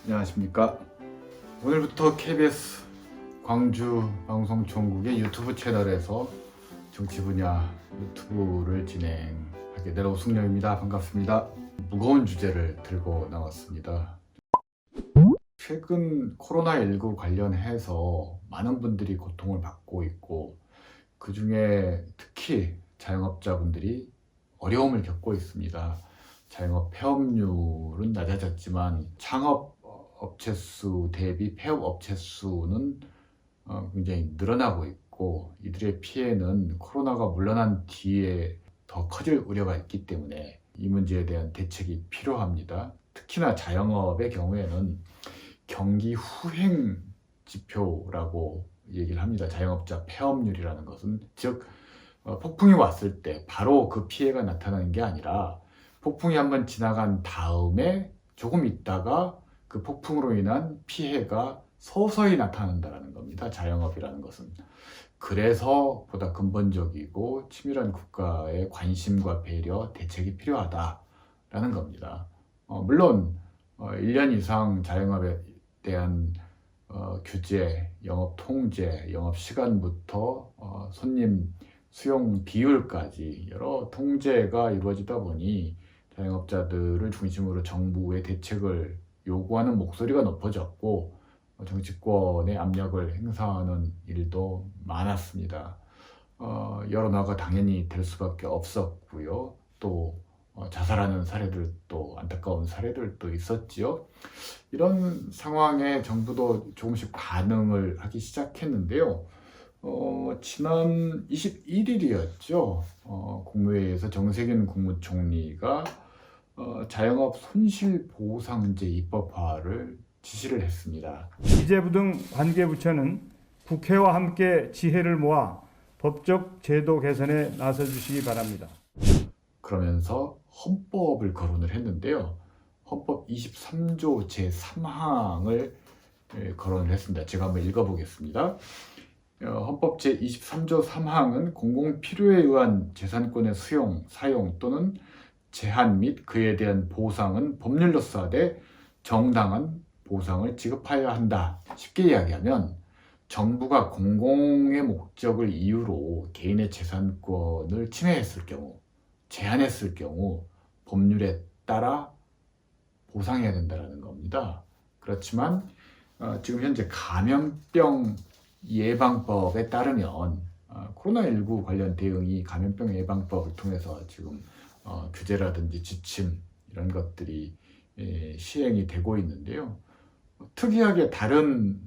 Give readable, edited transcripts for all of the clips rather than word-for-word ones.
안녕하십니까. 오늘부터 KBS 광주 방송총국의 유튜브 채널에서 정치 분야 유튜브를 진행하게 된 오승영입니다. 반갑습니다. 무거운 주제를 들고 나왔습니다. 최근 코로나19 관련해서 많은 분들이 고통을 받고 있고, 그 중에 특히 자영업자분들이 어려움을 겪고 있습니다. 자영업 폐업률은 낮아졌지만 창업 업체 수 대비 폐업 업체 수는 굉장히 늘어나고 있고, 이들의 피해는 코로나가 물러난 뒤에 더 커질 우려가 있기 때문에 이 문제에 대한 대책이 필요합니다. 특히나 자영업의 경우에는 경기 후행 지표라고 얘기를 합니다. 자영업자 폐업률이라는 것은, 즉 폭풍이 왔을 때 바로 그 피해가 나타나는 게 아니라 폭풍이 한번 지나간 다음에 조금 있다가 그 폭풍으로 인한 피해가 서서히 나타난다는 겁니다. 자영업이라는 것은. 그래서 보다 근본적이고 치밀한 국가의 관심과 배려, 대책이 필요하다라는 겁니다. 물론 1년 이상 자영업에 대한 규제, 영업 통제, 영업 시간부터 손님 수용 비율까지 여러 통제가 이루어지다 보니 자영업자들을 중심으로 정부의 대책을 요구하는 목소리가 높아졌고, 정치권의 압력을 행사하는 일도 많았습니다. 여론화가 당연히 될 수밖에 없었고요. 또 자살하는 사례들도, 안타까운 사례들도 있었지요. 이런 상황에 정부도 조금씩 반응을 하기 시작했는데요. 지난 21일이었죠. 국무회의에서 정세균 국무총리가 자영업 손실보상제 입법화를 지시를 했습니다. 기재부 등 관계부처는 국회와 함께 지혜를 모아 법적 제도 개선에 나서주시기 바랍니다. 그러면서 헌법을 거론을 했는데요. 헌법 23조 제3항을 거론을 했습니다. 제가 한번 읽어보겠습니다. 헌법 제23조 3항은 공공 필요에 의한 재산권의 수용, 사용 또는 제한 및 그에 대한 보상은 법률로서 하되 정당한 보상을 지급하여야 한다. 쉽게 이야기하면 정부가 공공의 목적을 이유로 개인의 재산권을 침해했을 경우, 제한했을 경우 법률에 따라 보상해야 된다는 겁니다. 그렇지만 지금 현재 감염병 예방법에 따르면 코로나19 관련 대응이 감염병 예방법을 통해서 지금 규제라든지 지침 이런 것들이 시행이 되고 있는데요. 특이하게 다른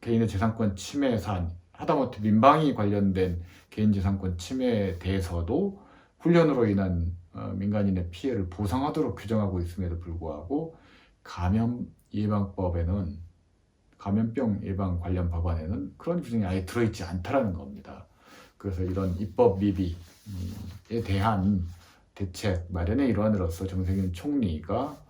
개인의 재산권 침해 사안, 하다못해 민방위 관련된 개인재산권 침해에 대해서도 훈련으로 인한 민간인의 피해를 보상하도록 규정하고 있음에도 불구하고 감염병 예방 관련 법안에는 그런 규정이 아예 들어있지 않다라는 겁니다. 그래서 이런 입법 미비에 대한 대책 마련의 일환으로서 정세균 총리가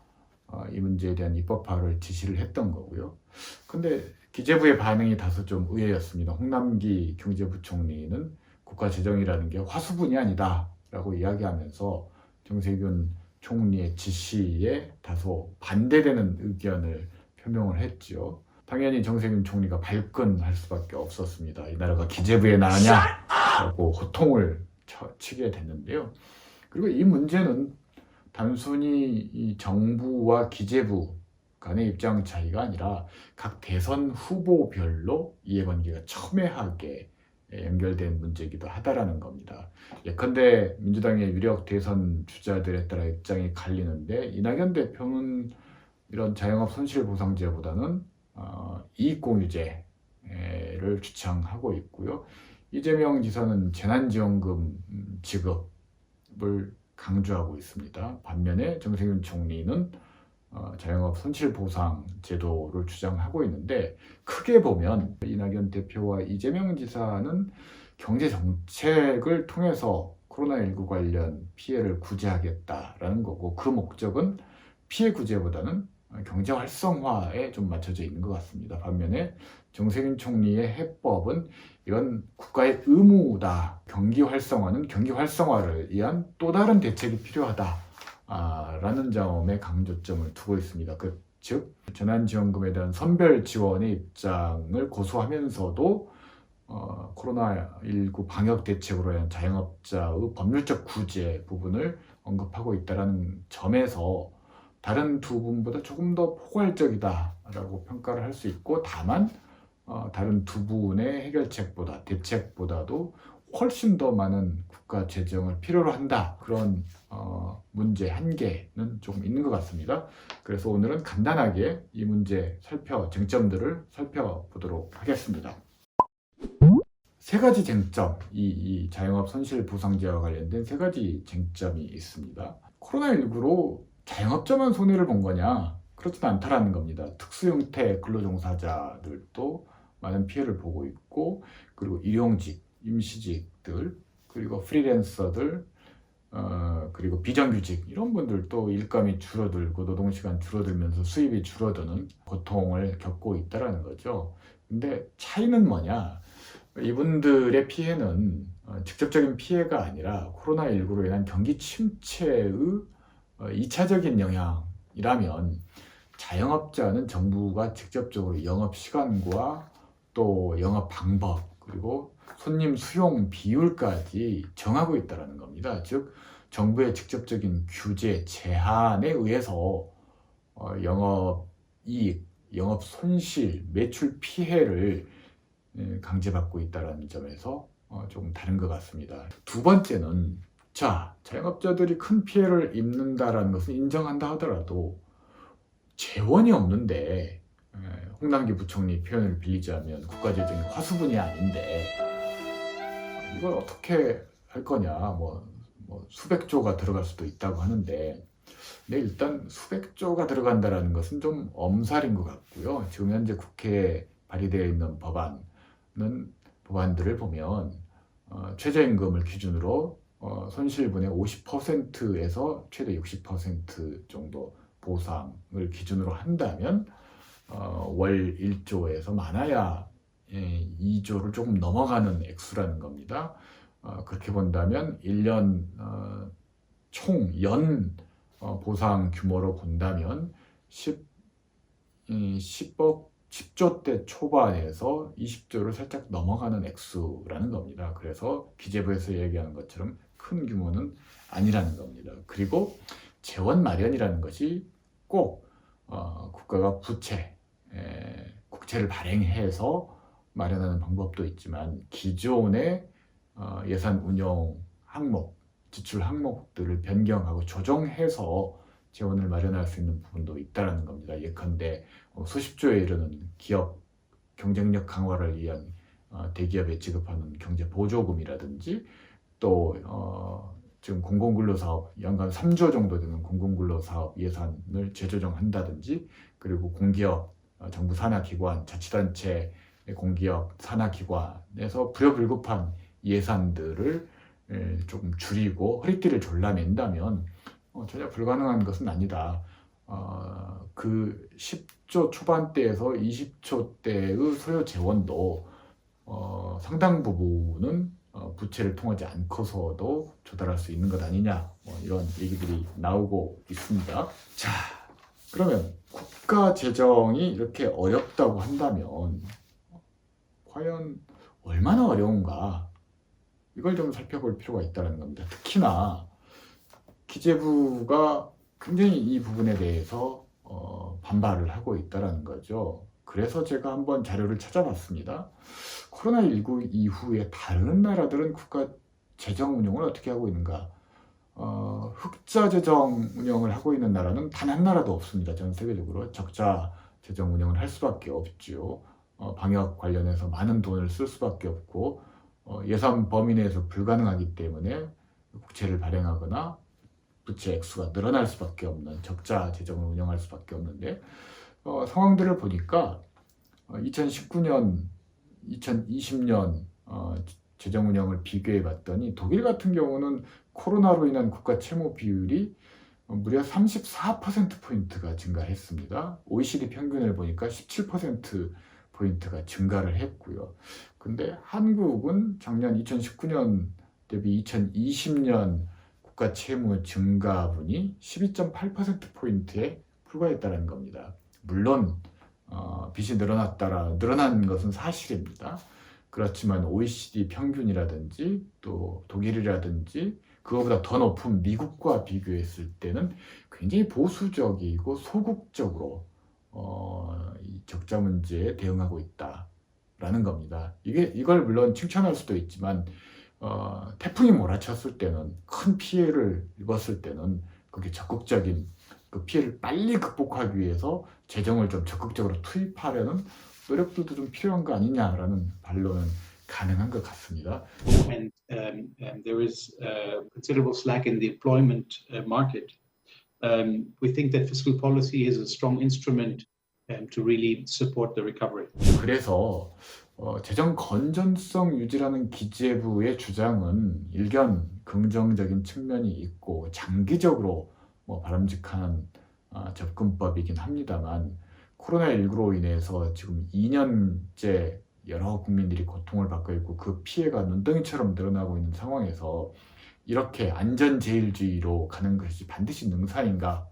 이 문제에 대한 입법화를 지시를 했던 거고요. 근데 기재부의 반응이 다소 좀 의외였습니다. 홍남기 경제부총리는 국가재정이라는 게 화수분이 아니다 라고 이야기하면서 정세균 총리의 지시에 다소 반대되는 의견을 표명을 했죠. 당연히 정세균 총리가 발끈할 수밖에 없었습니다. 이 나라가 기재부에 나냐라고 호통을 치게 됐는데요. 그리고 이 문제는 단순히 이 정부와 기재부 간의 입장 차이가 아니라 각 대선 후보별로 이해관계가 첨예하게 연결된 문제이기도 하다라는 겁니다. 예컨대 민주당의 유력 대선 주자들에 따라 입장이 갈리는데, 이낙연 대표는 이런 자영업 손실보상제보다는 이익공유제를 주창하고 있고요. 이재명 지사는 재난지원금 지급을 강조하고 있습니다. 반면에 정세균 총리는 자영업 손실보상 제도를 주장하고 있는데, 크게 보면 이낙연 대표와 이재명 지사는 경제 정책을 통해서 코로나19 관련 피해를 구제하겠다라는 거고, 그 목적은 피해 구제보다는 경제 활성화에 좀 맞춰져 있는 것 같습니다. 반면에 정세균 총리의 해법은 이건 국가의 의무다. 경기 활성화는 경기 활성화를 위한 또 다른 대책이 필요하다. 라는 점에 강조점을 두고 있습니다. 즉 재난지원금에 대한 선별 지원의 입장을 고수하면서도 코로나19 방역 대책으로 인한 자영업자의 법률적 구제 부분을 언급하고 있다는 점에서 다른 두 분보다 조금 더 포괄적이다라고 평가를 할 수 있고, 다만 다른 두 분의 해결책보다 대책보다도 훨씬 더 많은 국가 재정을 필요로 한다, 그런 문제 한계는 조금 있는 것 같습니다. 그래서 오늘은 간단하게 이 문제 쟁점들을 살펴보도록 하겠습니다. 세 가지 쟁점, 이 자영업 손실 보상제와 관련된 세 가지 쟁점이 있습니다. 코로나19로 자영업자만 손해를 본 거냐? 그렇지는 않다라는 겁니다. 특수 형태 근로종사자들도 많은 피해를 보고 있고, 그리고 일용직, 임시직들, 그리고 프리랜서들, 그리고 비정규직, 이런 분들도 일감이 줄어들고 노동시간 줄어들면서 수입이 줄어드는 고통을 겪고 있다는 거죠. 근데 차이는 뭐냐? 이분들의 피해는 직접적인 피해가 아니라 코로나19로 인한 경기 침체의 2차적인 영향이라면, 자영업자는 정부가 직접적으로 영업시간과 또 영업 방법, 그리고 손님 수용 비율까지 정하고 있다는 겁니다. 즉 정부의 직접적인 규제, 제한에 의해서 영업이익, 영업 손실, 매출 피해를 강제받고 있다는 점에서 조금 다른 것 같습니다. 두 번째는, 자영업자들이 큰 피해를 입는다라는 것은 인정한다 하더라도 재원이 없는데, 홍남기 부총리 표현을 빌리자면 국가재정이 화수분이 아닌데 이걸 어떻게 할 거냐, 뭐 수백 조가 들어갈 수도 있다고 하는데, 근데 일단 수백 조가 들어간다라는 것은 좀 엄살인 것 같고요. 지금 현재 국회에 발의되어 있는 법안들을 보면 최저임금을 기준으로 손실분의 50%에서 최대 60% 정도 보상을 기준으로 한다면 월 1조에서 많아야 2조를 조금 넘어가는 액수라는 겁니다. 그렇게 본다면 1년 총 연 보상 규모로 본다면 10조대 초반에서 20조를 살짝 넘어가는 액수라는 겁니다. 그래서 기재부에서 얘기하는 것처럼 큰 규모는 아니라는 겁니다. 그리고 재원 마련이라는 것이 꼭 국가가 국채를 발행해서 마련하는 방법도 있지만, 기존의 예산 운용 항목, 지출 항목들을 변경하고 조정해서 재원을 마련할 수 있는 부분도 있다는 겁니다. 예컨대 수십조에 이르는 기업 경쟁력 강화를 위한 대기업에 지급하는 경제 보조금이라든지, 또 지금 공공근로사업 연간 3조 정도 되는 공공근로사업 예산을 재조정한다든지, 그리고 공기업, 정부 산하기관, 자치단체, 공기업, 산하기관에서 불효불급한 예산들을 조금 줄이고 허리띠를 졸라맨다면 전혀 불가능한 것은 아니다. 그 10조 초반대에서 20조대의 소요 재원도 상당 부분은 부채를 통하지 않고서도 조달할 수 있는 것 아니냐, 이런 얘기들이 나오고 있습니다. 자, 그러면 국가 재정이 이렇게 어렵다고 한다면 과연 얼마나 어려운가, 이걸 좀 살펴볼 필요가 있다는 겁니다. 특히나 기재부가 굉장히 이 부분에 대해서 반발을 하고 있다는 거죠. 그래서 제가 한번 자료를 찾아봤습니다. 코로나19 이후에 다른 나라들은 국가 재정 운영을 어떻게 하고 있는가? 흑자 재정 운영을 하고 있는 나라는 단 한 나라도 없습니다. 전 세계적으로 적자 재정 운영을 할 수밖에 없죠. 방역 관련해서 많은 돈을 쓸 수밖에 없고, 예산 범위 내에서 불가능하기 때문에 국채를 발행하거나 부채 액수가 늘어날 수밖에 없는 적자 재정을 운영할 수밖에 없는데, 상황들을 보니까 2019년, 2020년 재정 운영을 비교해 봤더니 독일 같은 경우는 코로나로 인한 국가 채무 비율이 무려 34%포인트가 증가했습니다. OECD 평균을 보니까 17%포인트가 증가를 했고요. 근데 한국은 작년 2019년 대비 2020년 국가 채무 증가분이 12.8%포인트에 불과했다는 겁니다. 물론 빚이 늘어난 것은 사실입니다. 그렇지만 OECD 평균이라든지 또 독일이라든지 그거보다 더 높은 미국과 비교했을 때는 굉장히 보수적이고 소극적으로 이 적자 문제에 대응하고 있다라는 겁니다. 이걸 물론 칭찬할 수도 있지만 태풍이 몰아쳤을 때는 큰 피해를 입었을 때는 그게 적극적인 그 피해를 빨리 극복하기 위해서 재정을 좀 적극적으로 투입하려는 노력들도 좀 필요한 거 아니냐라는 반론은 가능한 것 같습니다. And there is considerable slack in the employment market. We think that fiscal policy is a strong instrument to really support the recovery. 그래서 재정 건전성 유지라는 기재부의 주장은 일견 긍정적인 측면이 있고 장기적으로 바람직한 접근법이긴 합니다만 코로나19로 인해서 지금 2년째 여러 국민들이 고통을 받고 있고 그 피해가 눈덩이처럼 늘어나고 있는 상황에서 이렇게 안전제일주의로 가는 것이 반드시 능사인가?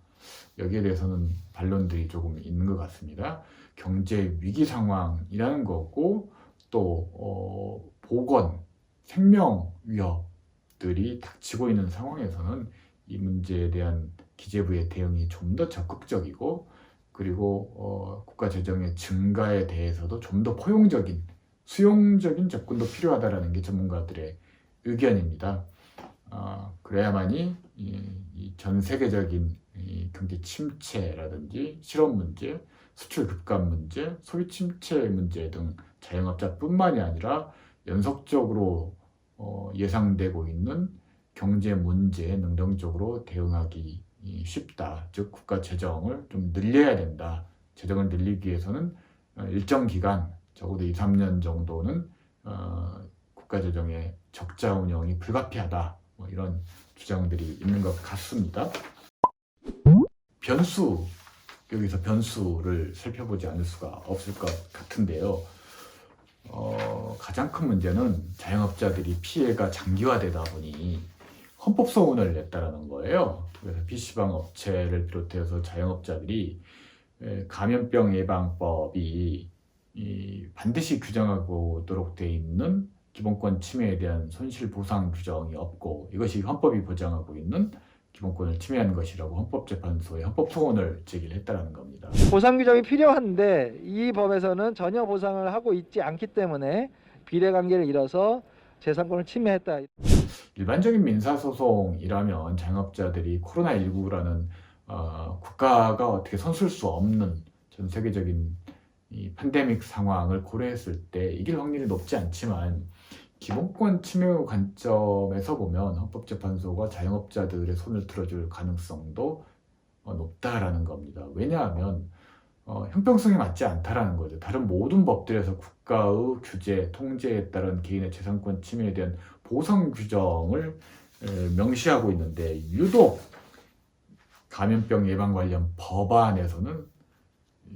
여기에 대해서는 반론들이 조금 있는 것 같습니다. 경제 위기 상황이라는 거고 또 보건, 생명 위협들이 닥치고 있는 상황에서는 이 문제에 대한 기재부의 대응이 좀 더 적극적이고 그리고 국가 재정의 증가에 대해서도 좀 더 포용적인, 수용적인 접근도 필요하다라는 게 전문가들의 의견입니다. 그래야만이 이 전 세계적인 이 경제 침체라든지 실업 문제, 수출 급감 문제, 소비 침체 문제 등 자영업자뿐만이 아니라 연속적으로 예상되고 있는 경제 문제에 능동적으로 대응하기 쉽다. 즉 국가 재정을 좀 늘려야 된다. 재정을 늘리기 위해서는 일정 기간, 적어도 2, 3년 정도는 국가 재정의 적자 운영이 불가피하다. 이런 주장들이 있는 것 같습니다. 여기서 변수를 살펴보지 않을 수가 없을 것 같은데요. 가장 큰 문제는 자영업자들이 피해가 장기화되다 보니 헌법소원을 냈다라는 거예요. 그래서 PC방 업체를 비롯해서 자영업자들이 감염병 예방법이 반드시 규정하도록 돼 있는 기본권 침해에 대한 손실 보상 규정이 없고 이것이 헌법이 보장하고 있는 기본권을 침해하는 것이라고 헌법재판소에 헌법소원을 제기를 했다는 겁니다. 보상 규정이 필요한데 이 법에서는 전혀 보상을 하고 있지 않기 때문에 비례관계를 이뤄서 재산권을 침해했다. 일반적인 민사소송이라면 자영업자들이 코로나19라는 국가가 어떻게 손쓸 수 없는 전 세계적인 이 팬데믹 상황을 고려했을 때 이길 확률이 높지 않지만 기본권 침해 관점에서 보면 헌법재판소가 자영업자들의 손을 들어줄 가능성도 높다라는 겁니다. 왜냐하면 형평성이 맞지 않다라는 거죠. 다른 모든 법들에서 국가의 규제, 통제에 따른 개인의 재산권 침해에 대한 보상 규정을 명시하고 있는데 유독 감염병 예방 관련 법안에서는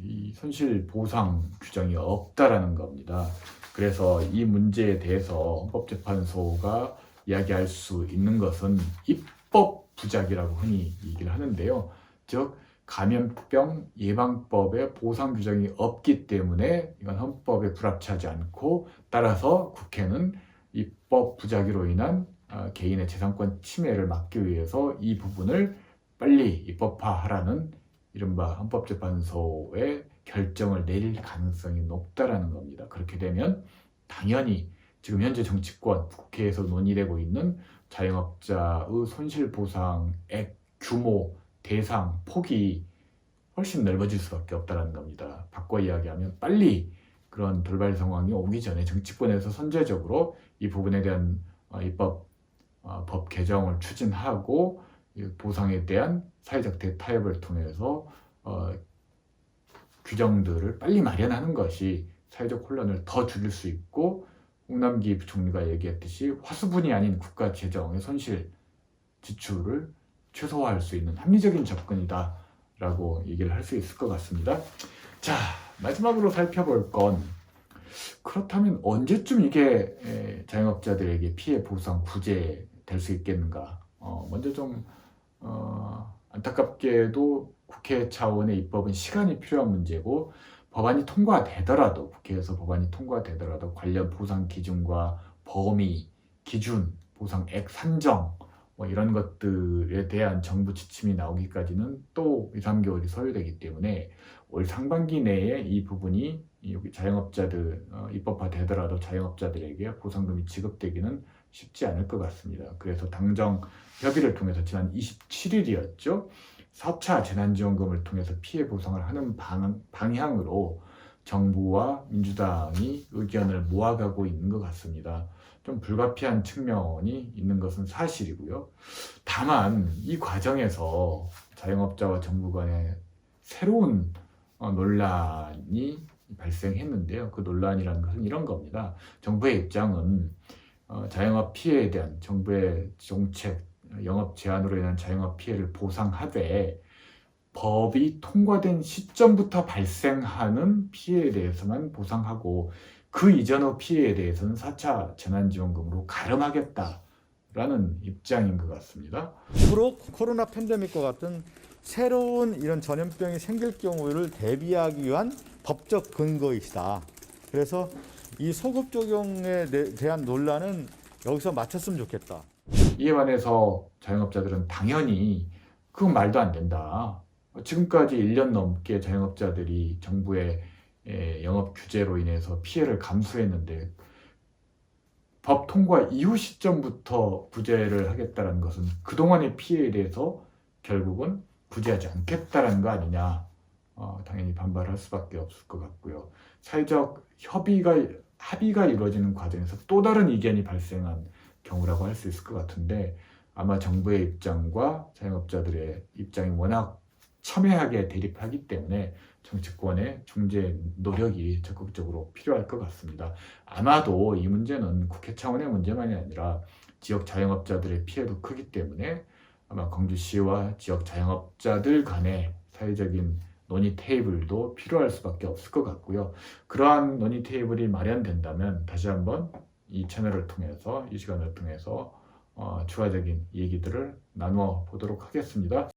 이 손실 보상 규정이 없다라는 겁니다. 그래서 이 문제에 대해서 헌법재판소가 이야기할 수 있는 것은 입법 부작이라고 흔히 얘기를 하는데요. 즉 감염병 예방법에 보상 규정이 없기 때문에 이건 헌법에 불합치하지 않고 따라서 국회는 입법 부작위로 인한 개인의 재산권 침해를 막기 위해서 이 부분을 빨리 입법화하라는 이른바 헌법재판소의 결정을 내릴 가능성이 높다라는 겁니다. 그렇게 되면 당연히 지금 현재 정치권 국회에서 논의되고 있는 자영업자의 손실보상액 규모, 대상, 폭이 훨씬 넓어질 수밖에 없다는 겁니다. 바꿔 이야기하면 빨리 그런 돌발 상황이 오기 전에 정치권에서 선제적으로 이 부분에 대한 법 개정을 추진하고 보상에 대한 사회적 대타협을 통해서 규정들을 빨리 마련하는 것이 사회적 혼란을 더 줄일 수 있고 홍남기 부총리가 얘기했듯이 화수분이 아닌 국가 재정의 손실 지출을 최소화할 수 있는 합리적인 접근이다 라고 얘기를 할 수 있을 것 같습니다. 자, 마지막으로 살펴볼 건 그렇다면 언제쯤 이게 자영업자들에게 피해 보상 구제 될 수 있겠는가? 먼저 좀 안타깝게도 국회 차원의 입법은 시간이 필요한 문제고 법안이 통과되더라도 국회에서 법안이 통과되더라도 관련 보상 기준과 범위, 기준, 보상액 산정 이런 것들에 대한 정부 지침이 나오기까지는 또 2, 3개월이 소요되기 때문에 올 상반기 내에 이 부분이 여기 자영업자들 입법화되더라도 자영업자들에게 보상금이 지급되기는 쉽지 않을 것 같습니다. 그래서 당정 협의를 통해서 지난 27일이었죠. 4차 재난지원금을 통해서 피해 보상을 하는 방향으로 정부와 민주당이 의견을 모아가고 있는 것 같습니다. 좀 불가피한 측면이 있는 것은 사실이고요. 다만 이 과정에서 자영업자와 정부 간에 새로운 논란이 발생했는데요. 그 논란이라는 것은 이런 겁니다. 정부의 입장은 자영업 피해에 대한 정부의 정책, 영업 제한으로 인한 자영업 피해를 보상하되 법이 통과된 시점부터 발생하는 피해에 대해서만 보상하고 그 이전의 피해에 대해서는 4차 재난지원금으로 가름하겠다라는 입장인 것 같습니다. 앞으로 코로나 팬데믹과 같은 새로운 이런 전염병이 생길 경우를 대비하기 위한 법적 근거이시다. 그래서 이 소급 적용에 대한 논란은 여기서 마쳤으면 좋겠다. 이에 반해서 자영업자들은 당연히 그건 말도 안 된다. 지금까지 1년 넘게 자영업자들이 정부의 영업 규제로 인해서 피해를 감수했는데 법 통과 이후 시점부터 구제를 하겠다는 것은 그동안의 피해에 대해서 결국은 구제하지 않겠다는 거 아니냐. 당연히 반발할 수밖에 없을 것 같고요. 사회적 합의가 이루어지는 과정에서 또 다른 이견이 발생한 경우라고 할 수 있을 것 같은데 아마 정부의 입장과 자영업자들의 입장이 워낙 첨예하게 대립하기 때문에 정치권의 중재 노력이 적극적으로 필요할 것 같습니다. 아마도 이 문제는 국회 차원의 문제만이 아니라 지역 자영업자들의 피해도 크기 때문에 아마 광주시와 지역 자영업자들 간의 사회적인 논의 테이블도 필요할 수밖에 없을 것 같고요. 그러한 논의 테이블이 마련된다면 다시 한번 이 채널을 통해서 이 시간을 통해서 추가적인 얘기들을 나누어 보도록 하겠습니다.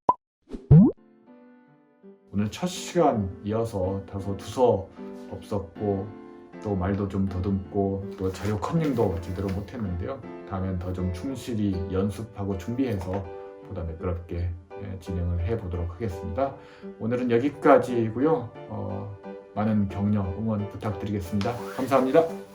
오늘 첫 시간 이어서 다소 두서 없었고 또 말도 좀 더듬고 또 자료 컨닝도 제대로 못했는데요. 다음엔 더 좀 충실히 연습하고 준비해서 보다 매끄럽게 진행을 해보도록 하겠습니다. 오늘은 여기까지고요. 많은 격려, 응원 부탁드리겠습니다. 감사합니다.